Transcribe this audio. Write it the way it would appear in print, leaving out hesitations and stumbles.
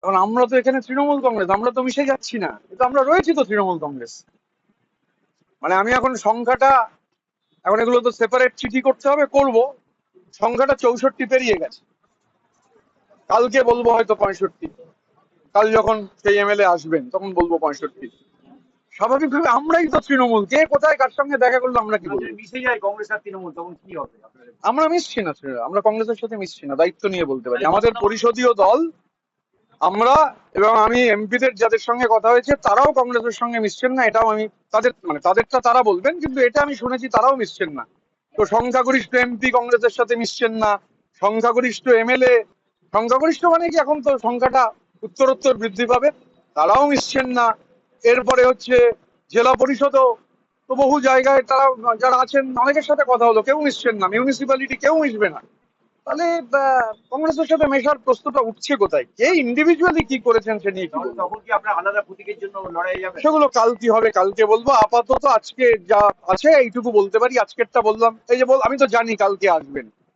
কারণ আমরা তো এখানে তৃণমূল কংগ্রেস, আমরা তো মিশে যাচ্ছি না, কিন্তু আমরা রয়েছি তো তৃণমূল কংগ্রেস। মানে আমি এখন সংখ্যাটা, এখন এগুলো তো সেপারেট চিঠি করতে হবে, করব। সংখ্যাটা 64 পেরিয়ে গেছে। কালকে বলবো হয়তো 65। কাল যখন সেই এমএলএ আসবেন তখন বলবো 65। স্বাভাবিকভাবে আমরাই তো তৃণমূল, কে কোথায় কার সঙ্গে দেখা করলো আমরা কি বলবো? মিশে যায় কংগ্রেস আর তৃণমূল, তখন কি হবে আপনাদের? আমরা মিশছি না, আমরা কংগ্রেসের সাথে মিশছি না, দায়িত্ব নিয়ে বলতে পারি। আমাদের পরিষদীয় দল, আমরা এবং আমি এমপিদের যাদের সঙ্গে কথা হয়েছে তারাও কংগ্রেসের সঙ্গে মিশছেন না, এটাও আমি তাদের, মানে তাদেরটা তারা বলবেন, কিন্তু এটা আমি শুনেছি তারাও মিশছেন না। তো সংখ্যাগরিষ্ঠ এমপি কংগ্রেসের সাথে মিশছেন না, সংখ্যাগরিষ্ঠ এমএলএ, সংখ্যাগরিষ্ঠ মানে কি, এখন তো সংখ্যাটা উত্তরোত্তর বৃদ্ধি পাবে, তারাও মিশছেন না। এরপরে হচ্ছে জেলা পরিষদও তো বহু জায়গায় তারা যারা আছেন অনেকের সাথে কথা হলো, কেউ মিশছেন না, মিউনিসিপ্যালিটি কেউ মিশবে না। তাহলে কংগ্রেসের সাথে মেশার প্রশ্নটা উঠছে কোথায়? কে ইন্ডিভিজুয়ালি কি করেছেন সে নিয়ে কি তখন বলবো? তখন কি আপনার আলাদা প্রতীকের জন্য লড়াই যাবে? সেগুলো কাল কি হবে কালকে বলবো। আপাতত আজকে যা আছে এইটুকু বলতে পারি, আজকেরটা বললাম। এই যে আমি তো জানি কালকে আসবেন,